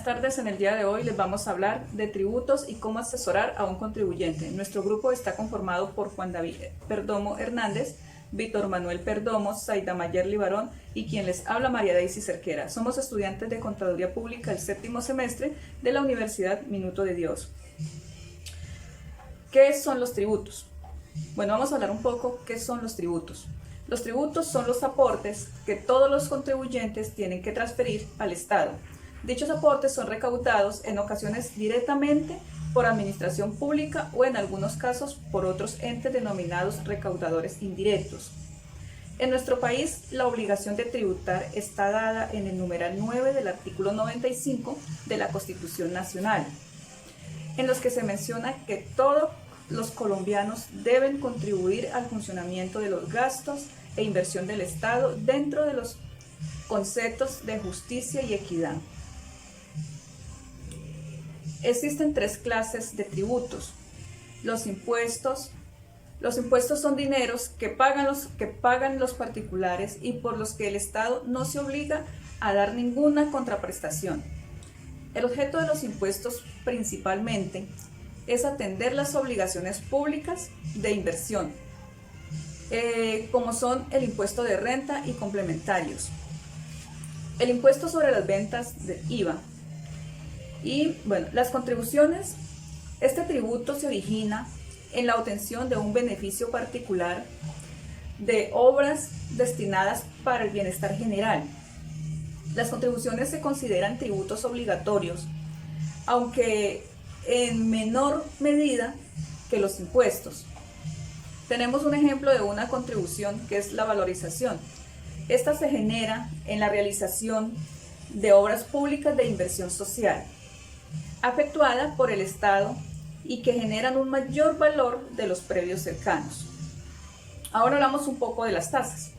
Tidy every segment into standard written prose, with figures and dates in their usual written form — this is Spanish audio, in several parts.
tardes. En el día de hoy les vamos a hablar de tributos y cómo asesorar a un contribuyente. Nuestro grupo está conformado por Juan David Perdomo Hernández, Víctor Manuel Perdomo, Zaida Mayer Libarón y quien les habla, María Daisy Cerquera. Somos estudiantes de Contaduría Pública del séptimo semestre de la Universidad Minuto de Dios. ¿Qué son los tributos? Bueno, vamos a hablar un poco qué son los tributos. Los tributos son los aportes que todos los contribuyentes tienen que transferir al Estado. Dichos aportes son recaudados en ocasiones directamente por administración pública o en algunos casos por otros entes denominados recaudadores indirectos. En nuestro país, la obligación de tributar está dada en el numeral 9 del artículo 95 de la Constitución Nacional, en los que se menciona que todos los colombianos deben contribuir al funcionamiento de los gastos e inversión del Estado dentro de los conceptos de justicia y equidad. Existen tres clases de tributos. Los impuestos son dineros que pagan los particulares y por los que el Estado no se obliga a dar ninguna contraprestación. El objeto de los impuestos principalmente es atender las obligaciones públicas de inversión, como son el impuesto de renta y complementarios, el impuesto sobre las ventas de IVA y, bueno, las contribuciones. Este tributo se origina en la obtención de un beneficio particular de obras destinadas para el bienestar general. Las contribuciones se consideran tributos obligatorios, aunque en menor medida que los impuestos. Tenemos un ejemplo de una contribución que es la valorización. Esta se genera en la realización de obras públicas de inversión social, efectuada por el Estado y que generan un mayor valor de los predios cercanos. Ahora hablamos un poco de las tasas.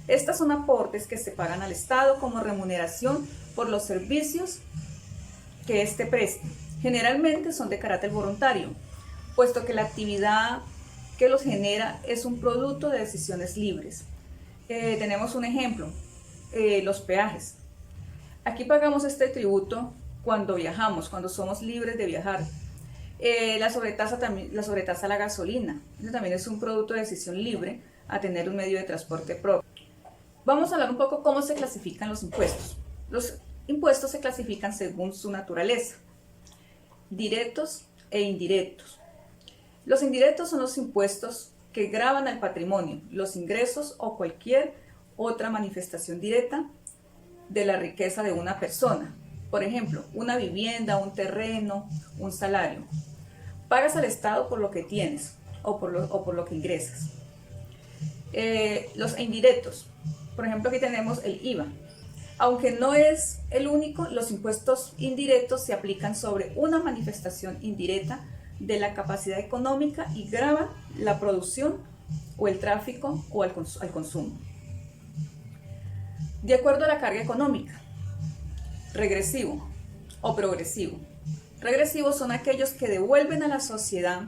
Estas son aportes que se pagan al Estado como remuneración por los servicios que éste presta. Generalmente son de carácter voluntario, puesto que la actividad que los genera es un producto de decisiones libres. Tenemos un ejemplo, los peajes. Aquí pagamos este tributo cuando viajamos, cuando somos libres de viajar. La sobretasa a la gasolina, eso también es un producto de decisión libre a tener un medio de transporte propio. Vamos a hablar un poco cómo se clasifican los impuestos. Los impuestos se clasifican según su naturaleza, directos e indirectos. Los indirectos son los impuestos que gravan al patrimonio, los ingresos o cualquier otra manifestación directa de la riqueza de una persona. Por ejemplo, una vivienda, un terreno, un salario. Pagas al Estado por lo que tienes o por lo que ingresas. Los indirectos. Por ejemplo, aquí tenemos el IVA. Aunque no es el único, los impuestos indirectos se aplican sobre una manifestación indirecta de la capacidad económica y gravan la producción o el tráfico o al consumo. De acuerdo a la carga económica, regresivo o progresivo. Regresivos son aquellos que devuelven a la sociedad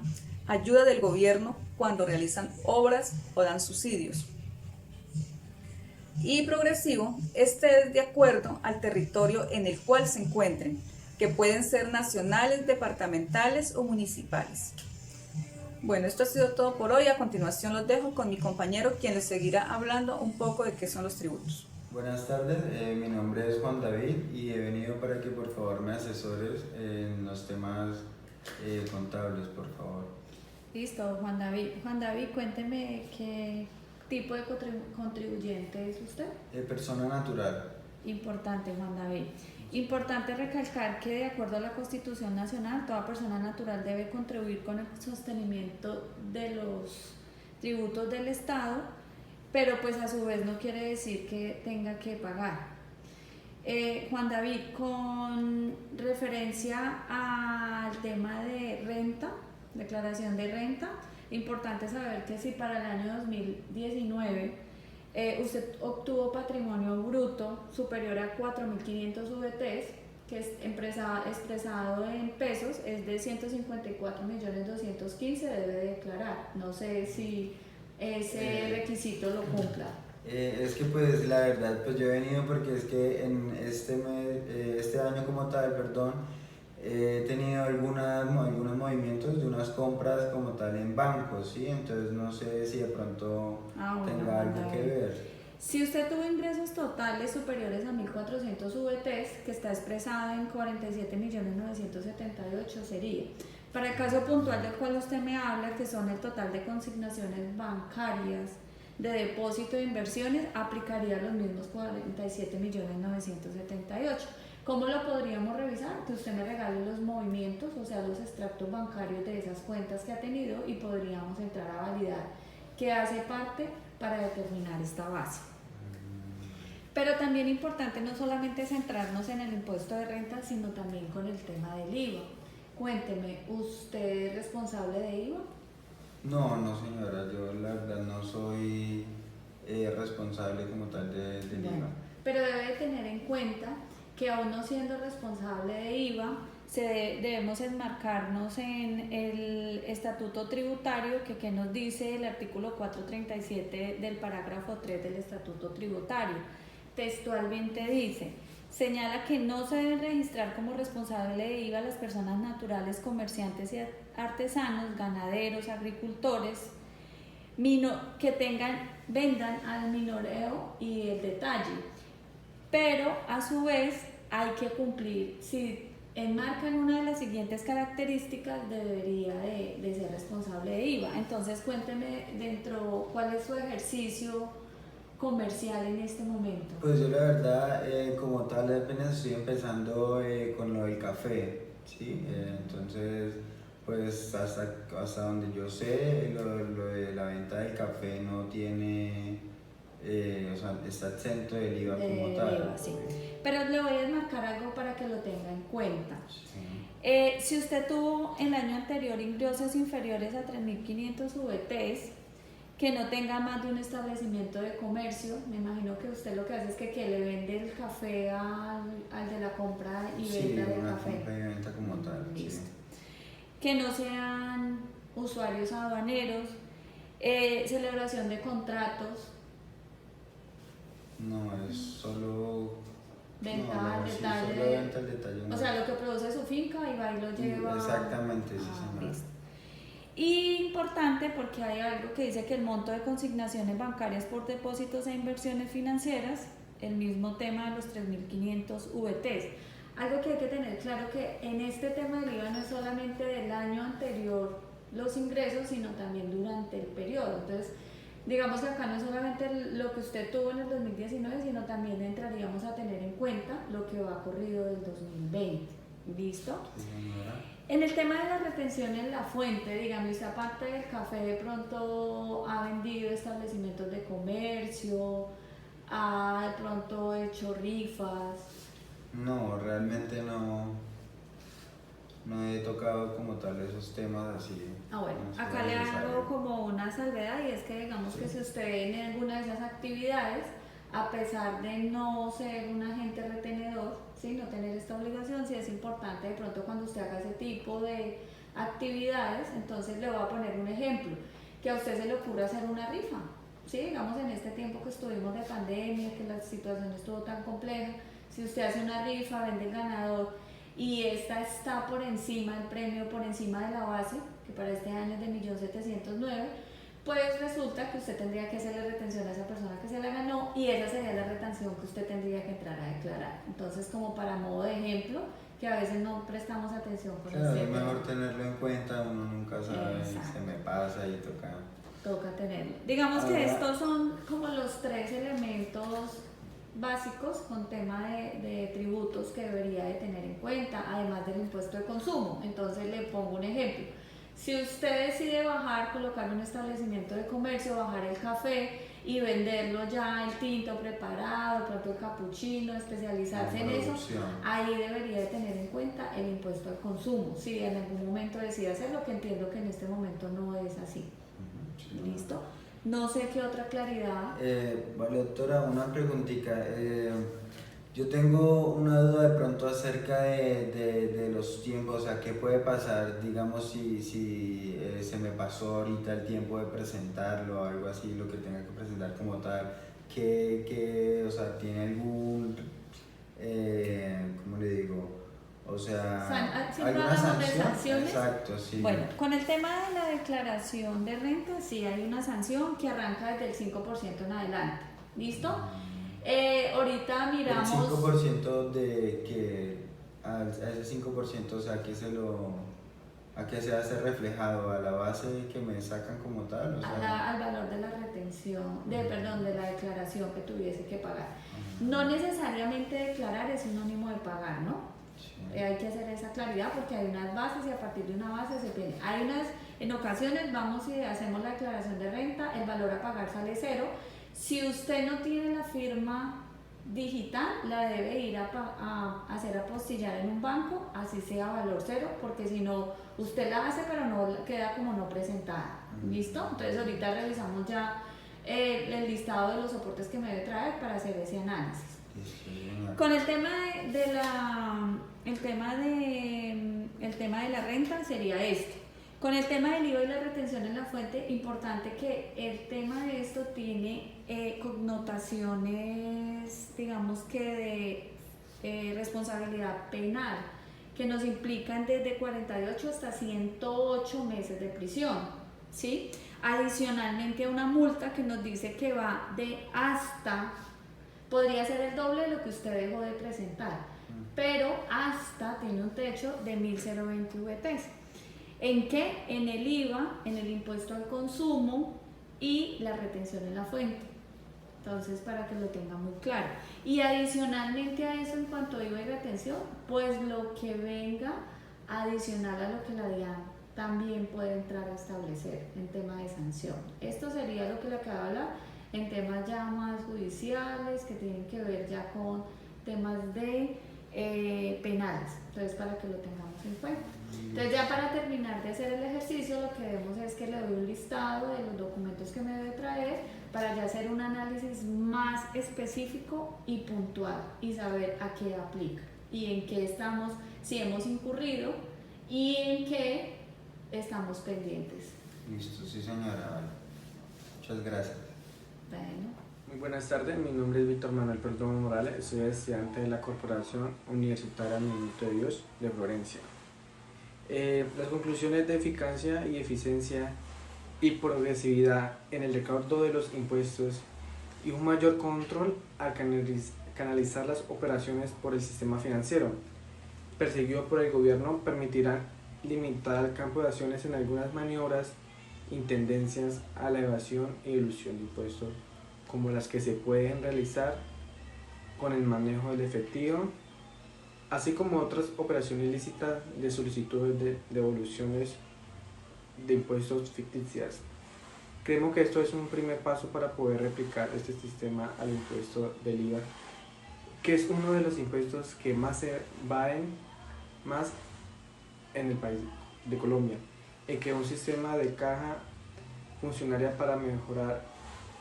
ayuda del gobierno cuando realizan obras o dan subsidios. Y progresivo, este es de acuerdo al territorio en el cual se encuentren, que pueden ser nacionales, departamentales o municipales. Bueno, esto ha sido todo por hoy. A continuación los dejo con mi compañero, quien les seguirá hablando un poco de qué son los tributos. Buenas tardes, mi nombre es Juan David y he venido para que por favor me asesores en los temas contables, por favor. Listo, Juan David. Juan David, cuénteme qué tipo de contribuyente es usted. Persona natural. Importante, Juan David. Importante recalcar que de acuerdo a la Constitución Nacional, toda persona natural debe contribuir con el sostenimiento de los tributos del Estado, pero pues a su vez no quiere decir que tenga que pagar. Juan David, con referencia al tema de renta, declaración de renta, importante saber que si para el año 2019 usted obtuvo patrimonio bruto superior a 4.500 VTs, que es expresado en pesos, es de 154.215.000, debe declarar. No sé si ese requisito lo cumpla. Es que pues la verdad pues yo he venido porque es que en este mes, este año como tal, perdón, he tenido algunos movimientos de unas compras como tal en bancos, ¿sí? Entonces no sé si de pronto Bueno, tenga algo que ver. Si usted tuvo ingresos totales superiores a 1.400 VTs, que está expresado en 47.978.000, sería. Para el caso puntual del cual usted me habla, que son el total de consignaciones bancarias de depósito de inversiones, aplicaría los mismos 47.978.000. ¿Cómo lo podríamos revisar? Que usted me regale los movimientos, o sea, los extractos bancarios de esas cuentas que ha tenido y podríamos entrar a validar qué hace parte para determinar esta base. Pero también importante no solamente centrarnos en el impuesto de renta, sino también con el tema del IVA. Cuénteme, ¿usted es responsable de IVA? No, no señora, yo la verdad no soy responsable como tal del Bueno, IVA. pero debe tener en cuenta que aún no siendo responsable de IVA, debemos enmarcarnos en el estatuto tributario que nos dice el artículo 437 del parágrafo 3 del estatuto tributario. Textualmente dice, señala que no se deben registrar como responsable de IVA las personas naturales, comerciantes y artesanos, ganaderos, agricultores, que vendan al minoreo y el detalle. Pero a su vez hay que cumplir, si enmarcan una de las siguientes características, debería de ser responsable de IVA. Entonces cuénteme cuál es su ejercicio comercial en este momento. Pues yo la verdad como tal apenas estoy empezando con lo del café, ¿sí? Entonces pues hasta donde yo sé lo de la venta del café no tiene, o sea, está exento del IVA como tal. IVA, sí. Pero le voy a enmarcar algo para que lo tenga en cuenta. Sí. Si usted tuvo el año anterior ingresos inferiores a 3.500 VTs, que no tenga más de un establecimiento de comercio, me imagino que usted lo que hace es que le vende el café al de la compra y venta del café. Sí, compra y venta como tal. Listo. Sí. Que no sean usuarios aduaneros, celebración de contratos. No, es solo Venta al sí, detalle. solo venta al detalle. O sea, lo que produce su finca y va y lo lleva. Exactamente, sí, señora. Listo. Y importante porque hay algo que dice que el monto de consignaciones bancarias por depósitos e inversiones financieras, el mismo tema de los 3.500 VTs. Algo que hay que tener claro que en este tema del IVA no es solamente del año anterior los ingresos, sino también durante el periodo. Entonces, digamos que acá no es solamente lo que usted tuvo en el 2019, sino también entraríamos a tener en cuenta lo que va ocurrido del 2020. ¿Listo? Sí, señora. En el tema de la retención en la fuente, dígame, usted aparte del café de pronto ha vendido establecimientos de comercio, ha de pronto hecho rifas. No, realmente no he tocado como tal esos temas así. Bueno, no sé, acá le necesario. hago como una salvedad y es que digamos que si usted en alguna de esas actividades, a pesar de no ser un agente retenedor, ¿sí? No tener esta obligación, sí es importante de pronto cuando usted haga ese tipo de actividades, entonces le voy a poner un ejemplo, que a usted se le ocurra hacer una rifa, ¿sí? Digamos en este tiempo que estuvimos de pandemia, que la situación estuvo tan compleja, si usted hace una rifa, vende el ganador y esta está por encima, el premio por encima de la base, que para este año es de 1.709.000, pues resulta que usted tendría que hacerle retención a esa persona que se la ganó y esa sería la retención que usted tendría que entrar a declarar. Entonces, como para modo de ejemplo, que a veces no prestamos atención con Claro, este es mejor tema. tenerlo en cuenta, uno nunca sabe, Exacto. se me pasa y Toca tenerlo. Digamos que Ahora, estos son como los 3 elementos básicos con tema de tributos que debería de tener en cuenta, además del impuesto de consumo. Entonces le pongo un ejemplo. Si usted decide colocar un establecimiento de comercio, bajar el café y venderlo ya el tinto preparado, pronto el capuchino, especializarse en eso, ahí debería de tener en cuenta el impuesto al consumo. Si en algún momento decide hacerlo, que entiendo que en este momento no es así. sí. ¿Listo? No sé qué otra claridad. Vale, doctora, una preguntita. Yo tengo una duda de pronto acerca de los tiempos, o sea, ¿qué puede pasar, digamos, si se me pasó ahorita el tiempo de presentarlo o algo así, lo que tenga que presentar como tal? o sea, tiene algún, ¿cómo le digo? O sea, siempre ¿alguna hablamos de sanción? sanciones. Exacto, sí. Bueno, con el tema de la declaración de renta, sí hay una sanción que arranca desde el 5% en adelante. ¿Listo? Ahorita El miramos... 5% de que, a ese 5%, o sea, ¿a qué se hace reflejado? ¿A la base que me sacan como tal? O sea, al valor de la retención, perdón, de la declaración que tuviese que pagar. No necesariamente declarar es sinónimo de pagar, ¿no? sí. Hay que hacer esa claridad porque hay unas bases y a partir de una base se tiene. En ocasiones vamos y hacemos la declaración de renta, el valor a pagar sale cero. Si usted no tiene la firma digital, la debe ir a hacer apostillar en un banco, así sea valor cero, porque si no, usted la hace pero no queda como no presentada. ¿Listo? Entonces ahorita revisamos ya el listado de los soportes que me debe traer para hacer ese análisis. Con el tema el tema de la renta sería este. Con el tema del IVA y la retención en la fuente, importante que el tema de esto tiene connotaciones, digamos que de responsabilidad penal, que nos implican desde 48 hasta 108 meses de prisión, ¿sí? Adicionalmente a una multa que nos dice que va de hasta, podría ser el doble de lo que usted dejó de presentar, pero hasta tiene un techo de 1.020 VTs. ¿En qué? En el IVA, en el impuesto al consumo y la retención en la fuente. Entonces, para que lo tenga muy claro. Y adicionalmente a eso, en cuanto a IVA y retención, pues lo que venga adicional a lo que la DIAN también puede entrar a establecer en tema de sanción. Esto sería lo que le acabo de hablar en temas ya más judiciales, que tienen que ver ya con temas de penales. Entonces, para que lo tengamos en cuenta. Entonces, ya para terminar de hacer el ejercicio, lo que vemos es que le doy un listado de los documentos que me debe traer para ya hacer un análisis más específico y puntual y saber a qué aplica y en qué estamos, si hemos incurrido y en qué estamos pendientes. Listo, sí señora, vale. Muchas gracias. Bueno. Muy buenas tardes, mi nombre es Víctor Manuel Perdomo Morales, soy estudiante de la Corporación Universitaria Minuto de Dios de Florencia. Las conclusiones de eficacia y eficiencia y progresividad en el recaudo de los impuestos y un mayor control al canalizar las operaciones por el sistema financiero perseguido por el gobierno permitirán limitar el campo de acciones en algunas maniobras y tendencias a la evasión y elusión de impuestos, como las que se pueden realizar con el manejo del efectivo, así como otras operaciones ilícitas de solicitudes de devoluciones de impuestos ficticias. Creemos que esto es un primer paso para poder replicar este sistema al impuesto del IVA, que es uno de los impuestos que más se evaden más en el país de Colombia, en que un sistema de caja funcionaría para mejorar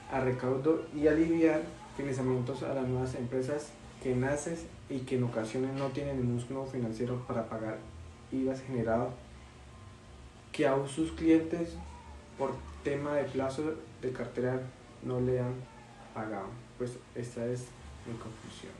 a recaudo y aliviar financiamientos a las nuevas empresas que nacen y que en ocasiones no tienen el músculo financiero para pagar IVAs generados que a sus clientes por tema de plazo de cartera no le han pagado. Pues esta es mi conclusión.